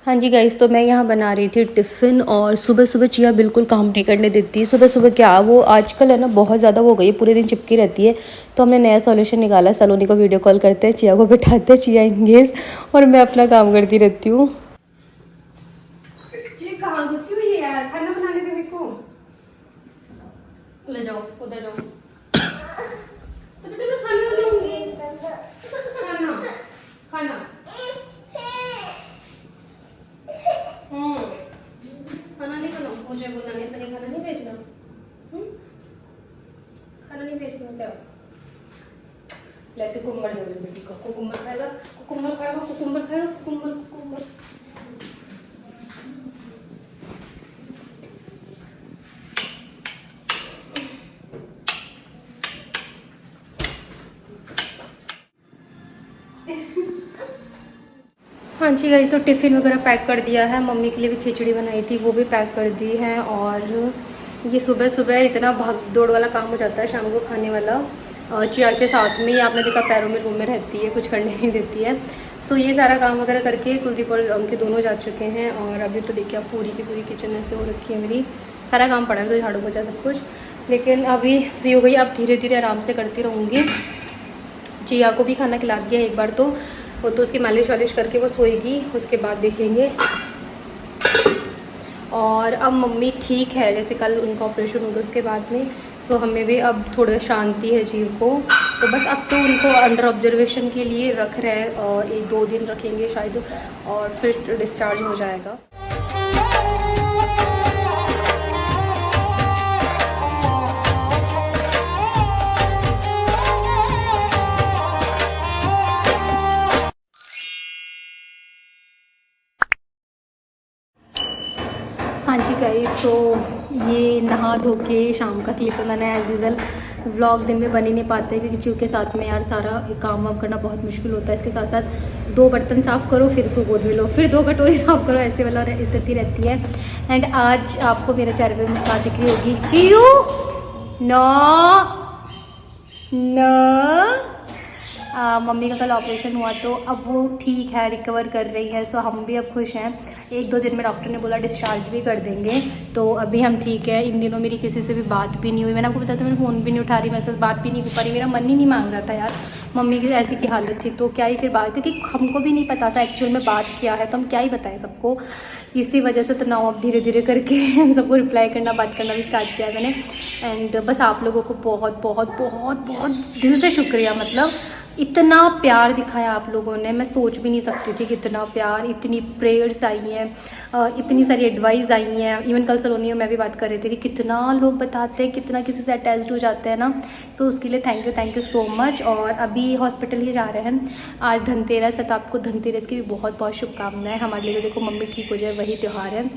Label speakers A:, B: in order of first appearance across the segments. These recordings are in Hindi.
A: हाँ जी गाइस, तो मैं यहाँ बना रही थी टिफ़िन। और सुबह सुबह चिया बिल्कुल काम नहीं करने देती। सुबह सुबह क्या वो आजकल है ना बहुत ज़्यादा हो गई है, पूरे दिन चिपकी रहती है। तो हमने नया सॉल्यूशन निकाला, सलोनी को वीडियो कॉल करते हैं, चिया को बिठाते हैं, चिया इंगेज और मैं अपना काम करती रहती हूँ।
B: कहाँ घुसी हुई है यार, खाना बनाने दे मेरे को। ले जाओ उधर जाओ। तो बेटा मैं खाना बनाऊंगी। खाना खाना खाना नहीं बनाओ, मुझे बुलाने से नहीं, खाना नहीं भेजना। खाना नहीं भेजना क्या? लेके कुकुम्बर दे दो बेटी को। कुकुम्बर खाएगा, कुकुम्बर खाएगा, कुकुम्बर खाएगा, कुकुम्बर कुकुम्बर। हाँ जी गाइस, तो टिफ़िन वगैरह पैक कर दिया है। मम्मी के लिए भी खिचड़ी बनाई थी, वो भी पैक कर दी है। और ये सुबह सुबह इतना भाग दौड़ वाला काम हो जाता है शाम को खाने वाला। चिया के साथ में ही आपने देखा पैरों में घूमे रहती है, कुछ करने नहीं देती है। सो ये सारा काम वगैरह करके कुलदीप और अंकित दोनों जा चुके हैं। और अभी तो देखिए आप पूरी की पूरी किचन ऐसे हो रखी है मेरी। सारा काम पड़ा है, तो झाड़ू पोछा सब कुछ। लेकिन अभी फ्री हो गई, अब धीरे धीरे आराम से करती रहूँगी। चिया को भी खाना खिला दिया एक बार, तो वो तो उसकी मालिश वालिश करके वो सोएगी, उसके बाद देखेंगे। और अब मम्मी ठीक है, जैसे कल उनका ऑपरेशन हो गया उसके बाद में। सो हमें भी अब थोड़ा शांति है जीव को। तो बस अब तो उनको अंडर ऑब्जर्वेशन के लिए रख रहे हैं, और 1-2 दिन रखेंगे शायद, और फिर डिस्चार्ज हो जाएगा। हाँ जी गाइस, तो ये नहा धो के शाम का क्लिप मैंने एज यूजल। व्लॉग दिन में बन ही नहीं पाते क्योंकि चिऊ के साथ में यार सारा काम वाम करना बहुत मुश्किल होता है। इसके साथ साथ 2 बर्तन साफ़ करो, फिर उसको गोद में लो, फिर 2 कटोरी साफ़ करो, ऐसे वाला स्थिति रहती है। एंड आज आपको मेरे चेहरे पे मुस्कान दिख रही होगी। चिऊ नो नो, मम्मी का कल ऑपरेशन हुआ, तो अब वो ठीक है, रिकवर कर रही है। सो हम भी अब खुश हैं। 1-2 दिन में डॉक्टर ने बोला डिस्चार्ज भी कर देंगे, तो अभी हम ठीक है। इन दिनों मेरी किसी से भी बात भी नहीं हुई। मैंने आपको बताया था, मैंने फ़ोन भी नहीं उठा रही, मैसेज बात भी नहीं कर पा रही, मेरा मन ही नहीं मांग रहा था यार। मम्मी की ऐसी की हालत थी, तो क्या ही फिर बात, क्योंकि हमको भी नहीं पता था एक्चुअल में बात क्या है, तो हम क्या ही बताएं सबको। इसी वजह से तो नाउ अब धीरे धीरे करके सबको रिप्लाई करना, बात करना भी स्टार्ट किया है मैंने। एंड बस आप लोगों को बहुत बहुत बहुत बहुत दिल से शुक्रिया। मतलब इतना प्यार दिखाया आप लोगों ने, मैं सोच भी नहीं सकती थी कि इतना प्यार, इतनी प्रेयर्स आई हैं, इतनी सारी एडवाइस आई हैं। इवन कल सलोनी मैं भी बात कर रहे थे कि कितना लोग बताते हैं, कितना किसी से अटैच्ड हो जाते हैं ना। सो उसके लिए थैंक यू सो मच। और अभी हॉस्पिटल ही जा रहे हैं। आज धनतेरस है, तो आपको धनतेरस की भी बहुत बहुत शुभकामनाएं। हमारे लिए तो देखो मम्मी ठीक हो जाए वही त्यौहार है।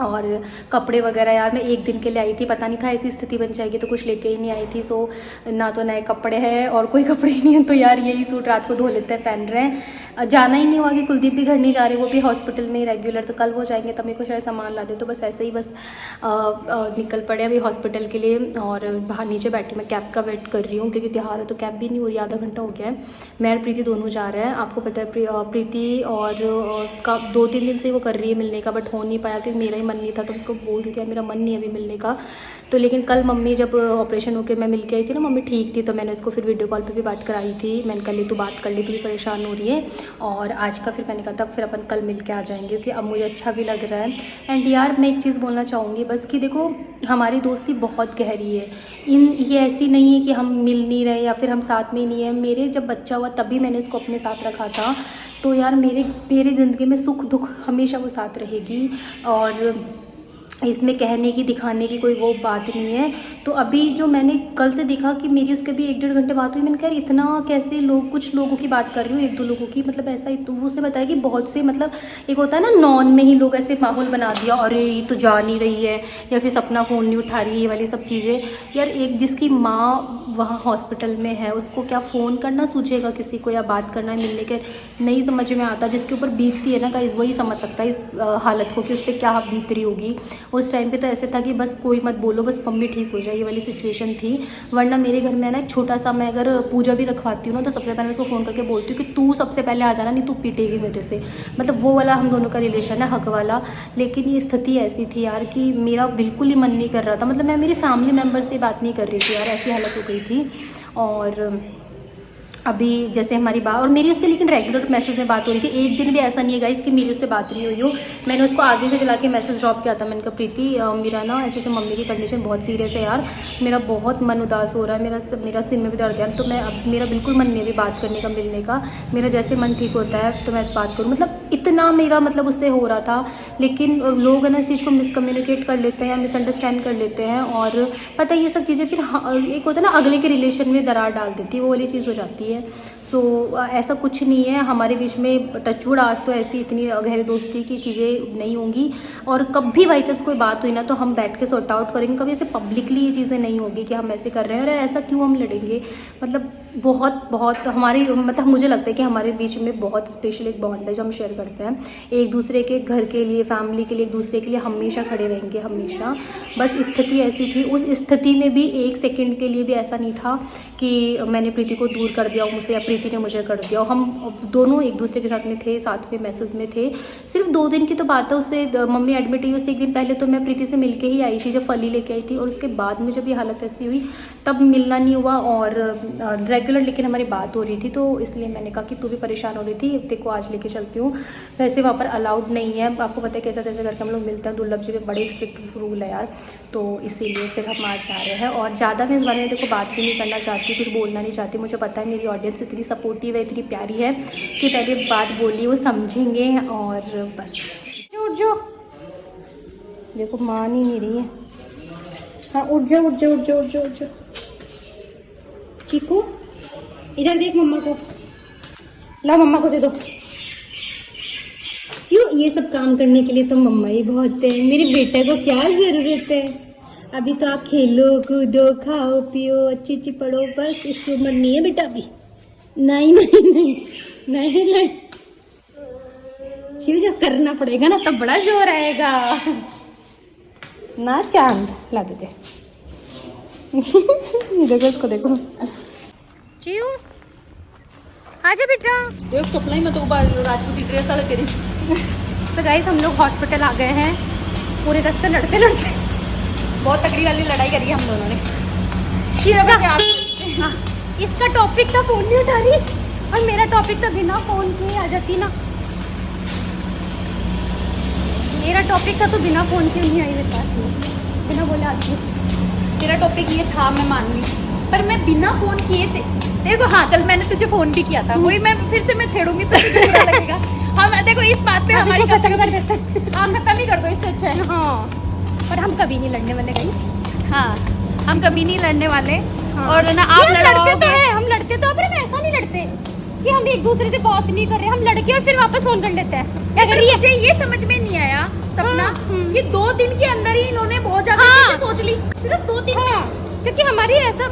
B: और कपड़े वगैरह यार मैं 1 दिन के लिए आई थी, पता नहीं था ऐसी स्थिति बन जाएगी, तो कुछ लेके ही नहीं आई थी। सो ना तो नए कपड़े हैं और कोई कपड़े ही नहीं है, तो यार यही सूट रात को धो लेते हैं, पहन रहे हैं। जाना ही नहीं हुआ कि कुलदीप भी घर नहीं जा रहे, वो भी हॉस्पिटल में ही रेगुलर, तो कल वो जाएंगे तब मेरे को शायद सामान ला दे। तो बस ऐसे ही बस निकल पड़े अभी हॉस्पिटल के लिए। और बाहर नीचे बैठी मैं कैब का वेट कर रही हूँ, क्योंकि त्यौहार है तो कैब भी नहीं हो रही, आधा घंटा हो गया है। मैं और प्रीति दोनों जा रहे हैं। आपको पता है प्रीति और का 2-3 दिन से वो कर रही है मिलने का, बट हो नहीं पाया क्योंकि मेरा ही मन नहीं था। तो उसको बोल रही थी मेरा मन नहीं है अभी मिलने का। तो लेकिन कल मम्मी जब ऑपरेशन होकर मैं मिल के आई थी ना, मम्मी ठीक थी, तो मैंने उसको फिर वीडियो कॉल पे भी बात कराई थी। मैंने कल तू बात कर ली, तू भी परेशान हो रही है। और आज का फिर मैंने कहा था फिर अपन कल मिल के आ जाएंगे, क्योंकि अब मुझे अच्छा भी लग रहा है। एंड यार मैं एक चीज़ बोलना चाहूँगी बस, कि देखो हमारी दोस्ती बहुत गहरी है। ये ऐसी नहीं है कि हम मिल नहीं रहे या फिर हम साथ में नहीं है। मेरे जब बच्चा हुआ तभी मैंने उसको अपने साथ रखा था। तो यार मेरे ज़िंदगी में सुख दुख हमेशा वो साथ रहेगी। और इसमें कहने की दिखाने की कोई वो बात नहीं है। तो अभी जो मैंने कल से देखा कि मेरी उसके भी 1-1.5 घंटे बात हुई, मैंने कहा इतना कैसे लोग, कुछ लोगों की बात कर रही हूँ, 1-2 लोगों की, मतलब ऐसा। तो उसने बताया कि बहुत से, मतलब एक होता है ना नॉन में ही लोग ऐसे माहौल बना दिया, अरे ये तो जा नहीं रही है, या फिर अपना फ़ोन नहीं उठा रही है, ये वाली सब चीज़ें। यार एक जिसकी माँ वहाँ हॉस्पिटल में है, उसको क्या फ़ोन करना सूझेगा किसी को, या बात करना मिलने के नहीं समझ में आता। जिसके ऊपर बीतती है ना गाइस, वही समझ सकता है इस हालत को कि उस पर क्या बीत रही होगी। उस टाइम पे तो ऐसे था कि बस कोई मत बोलो, बस मम्मी ठीक हो जाए, ये वाली सिचुएशन थी। वरना मेरे घर में ना एक छोटा सा, मैं अगर पूजा भी रखवाती हूँ ना तो सबसे पहले मैं उसको फ़ोन करके बोलती हूँ कि तू सबसे पहले आ जाना, नहीं तू पीटेगी मेरे से। मतलब वो वाला हम दोनों का रिलेशन है, हक वाला। लेकिन ये स्थिति ऐसी थी यार कि मेरा बिल्कुल ही मन नहीं कर रहा था। मतलब मैं मेरी फैमिली मेम्बर से बात नहीं कर रही थी यार, ऐसी हालत हो गई थी। और अभी जैसे हमारी बात और मेरी उससे लेकिन रेगुलर मैसेज में बात हो रही थी। एक दिन भी ऐसा नहीं है गाइस कि मेरी उससे बात नहीं हुई हो। मैंने उसको आगे से चला के मैसेज ड्रॉप किया था। मैंने कहा प्रीति मेरा ना ऐसे से मम्मी की कंडीशन बहुत सीरियस है यार, मेरा बहुत मन उदास हो रहा है, मेरा सिर में भी दर्द है, तो मैं अब मेरा बिल्कुल मन नहीं है अभी बात करने का, मिलने का। मेरा जैसे मन ठीक होता है तो मैं बात करूँ। मतलब इतना मेरा मतलब उससे हो रहा था। लेकिन लोग है ना इस चीज़ को मिसकम्युनिकेट कर लेते हैं, मिसअंडरस्टैंड कर लेते हैं। और पता है ये सब चीज़ें फिर एक होता है ना अगले के रिलेशन में दरार डाल देती है, वो वाली चीज़ हो जाती है। सो ऐसा कुछ नहीं है हमारे बीच में, टचवुड आज तो ऐसी इतनी गहरी दोस्ती की चीज़ें नहीं होंगी। और कभी बाई चांस कोई बात हुई ना तो हम बैठ के सॉर्ट आउट करेंगे। कभी ऐसे पब्लिकली ये चीज़ें नहीं होगी कि हम ऐसे कर रहे हैं और ऐसा क्यों हम लड़ेंगे। मतलब बहुत बहुत हमारी मतलब मुझे लगता है कि हमारे बीच में बहुत स्पेशल एक बॉन्ड है जो हम शेयर करते हैं। एक दूसरे के घर के लिए, फैमिली के लिए, एक दूसरे के लिए हमेशा खड़े रहेंगे, हमेशा। बस स्थिति ऐसी थी, उस स्थिति में भी एक सेकेंड के लिए भी ऐसा नहीं था कि मैंने प्रीति को दूर कर दिया मुझसे या प्रीति ने मुझे कर दिया। हम दोनों एक दूसरे के साथ में थे, साथ में मैसेज में थे। सिर्फ 2 दिन की तो बात है, उससे मम्मी एडमिट हुई उससे 1 दिन पहले तो मैं प्रीति से मिलके ही आई थी, जब फली लेके आई थी। और उसके बाद में जब ये हालत ऐसी हुई तब मिलना नहीं हुआ और रेगुलर लेकिन हमारी बात हो रही थी। तो इसलिए मैंने कहा कि तू भी परेशान हो रही थी, देखो आज लेके चलती हूँ। वैसे वहाँ पर अलाउड नहीं है, आपको पता है कैसा कैसे करके हम लोग मिलते हैं। दुर्लभ जी में बड़े स्ट्रिक्ट रूल है यार, तो इसीलिए फिर हम आज जा रहे हैं। और ज़्यादा मैं इस बारे में देखो बात भी नहीं करना चाहती, कुछ बोलना नहीं चाहती। मुझे पता है मेरी ऑडियंस इतनी सपोर्टिव है, इतनी प्यारी है कि पहले बात बोली वो समझेंगे। और बस जो देखो मान ही नहीं रही है। हाँ उठ जा उठ जा उठ जा उठ जा उठ जा। चीकू इधर देख, मम्मा को ला, मम्मा को दे दो। क्यों ये सब काम करने के लिए तो मम्मा ही बहुत है, मेरे बेटे को क्या ज़रूरत है। अभी तो आप खेलो कूदो खाओ पियो अच्छी अच्छी पढ़ो, बस इसकी उम्र नहीं है बेटा अभी। नहीं नहीं नहीं नहीं नहीं शिव, जो करना पड़ेगा ना तब बड़ा जोर आएगा ना। चांद ला देते देखो इसको देखो। चियो आजा बेटा,
C: देख चपला ही मत राजपूती ड्रेस वाले तेरी।
B: तो गाइस हम लोग हॉस्पिटल आ गए हैं, पूरे रास्ते लड़ते लड़ते
C: बहुत तगड़ी वाली लड़ाई करी है हम दोनों ने।
B: इसका टॉपिक था फोन नहीं उठा रही और मेरा टॉपिक था बिना फोन के आ जाती ना। मेरा टॉपिक था तो बिना फ़ोन के नहीं आई मेरे पास में, बिना बोले आती हूँ।
C: तेरा टॉपिक ये था, मैं मान ली, पर मैं बिना फ़ोन किए तेरे को, हाँ चल मैंने तुझे फ़ोन भी किया था, वही मैं फिर से मैं छेड़ूंगी तो तुझे बुरा लगेगा। हम देखो इस बात पे हमारी
B: खत्म कर देते हैं।
C: हाँ खत्म ही कर दो, इससे अच्छा है।
B: हाँ पर हम कभी नहीं लड़ने वाले गाइस।
C: हाँ हम कभी नहीं लड़ने वाले।
B: हाँ।
C: और ना आप
B: लड़ते तो है, हम लड़ते तो, पर हम ऐसा नहीं लड़ते कि हम एक दूसरे से बात नहीं कर रहे, हम लड़के और फिर वापस फोन कर लेते हैं।
C: मुझे ये समझ में नहीं आया सपना कि 2 दिन के अंदर ही इन्होंने बहुत ज्यादा चीजें सोच ली, सिर्फ 2 दिन में।
B: क्योंकि हमारी ऐसा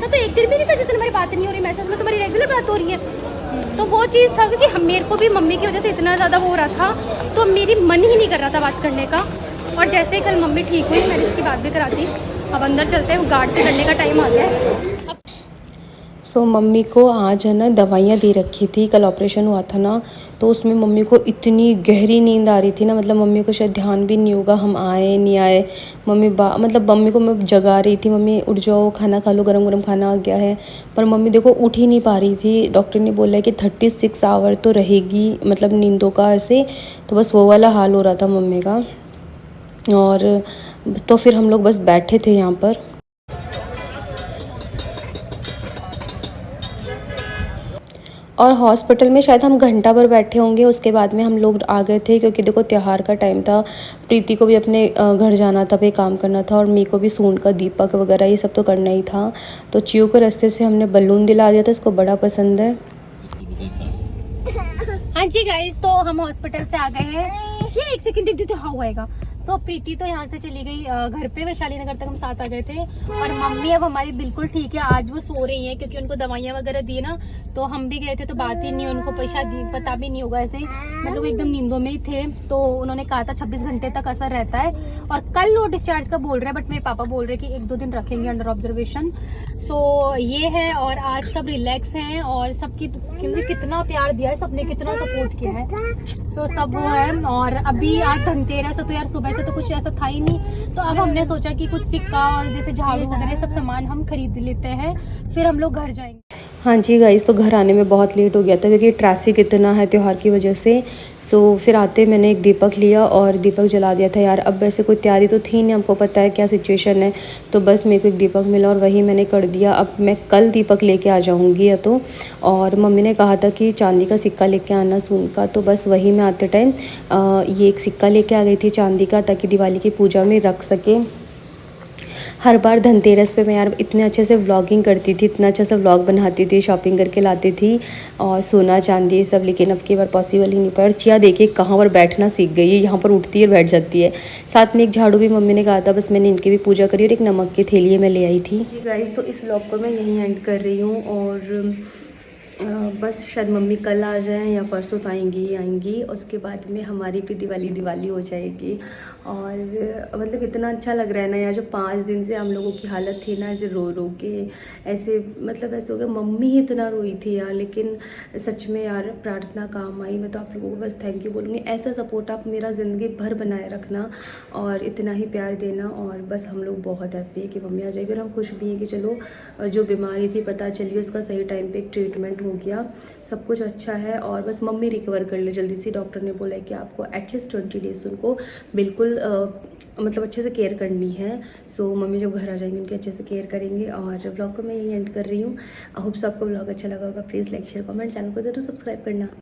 B: तो एक दिन भी नहीं था जिससे हमारी बात नहीं हो रही, मैसेज में तुम्हारी रेगुलर बात हो रही है। तो वो चीज़ था क्योंकि मेरे को भी मम्मी की वजह से इतना ज़्यादा वो हो रहा था, तो मेरी मन ही नहीं कर रहा था बात करने का। और जैसे कल मम्मी ठीक हुई मैंने इसकी बात भी करा दी। अब अंदर चलते हैं, गार्ड से करने का टाइम आ गया है।
A: सो मम्मी को आज है ना दवाइयाँ दे रखी थी, कल ऑपरेशन हुआ था ना, तो उसमें मम्मी को इतनी गहरी नींद आ रही थी ना, मतलब मम्मी को शायद ध्यान भी नहीं होगा हम आए नहीं आए। मतलब मम्मी को मैं जगा रही थी, मम्मी उठ जाओ खाना खा लो, गरम गरम खाना आ गया है। पर मम्मी देखो उठ ही नहीं पा रही थी। डॉक्टर ने बोला है कि 36 आवर तो रहेगी, मतलब नींदों का ऐसे। तो बस वो वाला हाल हो रहा था मम्मी का। और तो फिर हम लोग बस बैठे थे यहाँ पर। और हॉस्पिटल में शायद हम घंटा भर बैठे होंगे, उसके बाद में हम लोग आ गए थे क्योंकि देखो त्यौहार का टाइम था। प्रीति को भी अपने घर जाना था, पे काम करना था, और मी को भी सूंड का दीपक वगैरह ये सब तो करना ही था। तो चियो को रास्ते से हमने बलून दिला दिया था, इसको बड़ा पसंद है।
B: हाँ जी गाइस, तो हम हॉस्पिटल से आ गए हैं जी। 1 सेकंड दे दो, हाँ होएगा। सो प्रीति तो यहाँ से चली गई घर पे, वैशाली नगर तक हम साथ आ गए थे। और मम्मी अब हमारी बिल्कुल ठीक है, आज वो सो रही हैं क्योंकि उनको दवाइयाँ वगैरह दी ना, तो हम भी गए थे तो बात ही नहीं, उनको पता भी नहीं होगा ऐसे, मतलब एकदम नींदों में ही थे। तो उन्होंने कहा था 26 घंटे तक असर रहता है और कल वो डिस्चार्ज का बोल रहे हैं, बट मेरे पापा बोल रहे हैं कि 1-2 दिन रखेंगे अंडर ऑब्जर्वेशन। सो ये है, और आज सब रिलैक्स हैं और सबकी क्योंकि कितना प्यार दिया है सबने, कितना सपोर्ट किया है। सो सब वो है। और अभी आज धनतेरस है तो यार सुबह से तो कुछ ऐसा था ही नहीं, तो अब हमने सोचा कि कुछ सिक्का और जैसे झाड़ू वगैरह सब सामान हम खरीद लेते हैं, फिर हम लोग घर जाएंगे।
A: हाँ जी गाइस, तो घर आने में बहुत लेट हो गया था क्योंकि ट्रैफिक इतना है त्यौहार की वजह से। सो फिर आते मैंने एक दीपक लिया और दीपक जला दिया था यार। अब वैसे कोई तैयारी तो थी नहीं, हमको पता है क्या सिचुएशन है, तो बस मेरे को एक दीपक मिला और वही मैंने कर दिया। अब मैं कल दीपक लेके आ जाऊंगी या तो, और मम्मी ने कहा था कि चांदी का सिक्का लेके आना सोन का, तो बस वही मैं आते टाइम ये एक सिक्का लेके आ गई थी चांदी का, ताकि दिवाली की पूजा में रख सके। हर बार धनतेरस पे मैं यार इतने अच्छे से व्लॉगिंग करती थी, इतना अच्छा सा व्लॉग बनाती थी, शॉपिंग करके लाती थी और सोना चांदी सब, लेकिन अब की बार पॉसिबल ही नहीं पाया। और चिया देखिए कहाँ पर बैठना सीख गई है, यहाँ पर उठती है बैठ जाती है। साथ में एक झाड़ू भी मम्मी ने कहा था, बस मैंने इनकी भी पूजा करी और एक नमक की थैली मैं ले आई थी। जी गाइस, तो इस व्लॉग को मैं यहीं एंड कर रही हूँ और बस शायद मम्मी कल आ जाएं या परसों तो आएंगी। उसके बाद में हमारी भी दिवाली हो जाएगी। और मतलब इतना अच्छा लग रहा है ना यार, जो 5 दिन से हम लोगों की हालत थी ना ऐसे रो रो के, ऐसे मतलब ऐसे हो गया। मम्मी ही इतना रोई थी यार, लेकिन सच में यार प्रार्थना काम आई। मैं तो आप लोगों को बस थैंक यू बोलूँगी। ऐसा सपोर्ट आप मेरा ज़िंदगी भर बनाए रखना और इतना ही प्यार देना। और बस हम लोग बहुत हैप्पी है कि मम्मी आ जाएगी और हम खुश भी हैं कि चलो जो बीमारी थी पता चली, उसका सही टाइम पे एक ट्रीटमेंट हो गया, सब कुछ अच्छा है। और बस मम्मी रिकवर कर ले जल्दी से। डॉक्टर ने बोला है कि आपको एटलीस्ट 20 डेज़ उनको बिल्कुल मतलब अच्छे से केयर करनी है। सो मम्मी जब घर आ जाएंगी उनकी अच्छे से केयर करेंगे। और ब्लॉग को मैं यही एंड कर रही हूँ। आई होप आपको ब्लॉग अच्छा लगा होगा। Please like share comment, channel को ज़रूर सब्सक्राइब करना।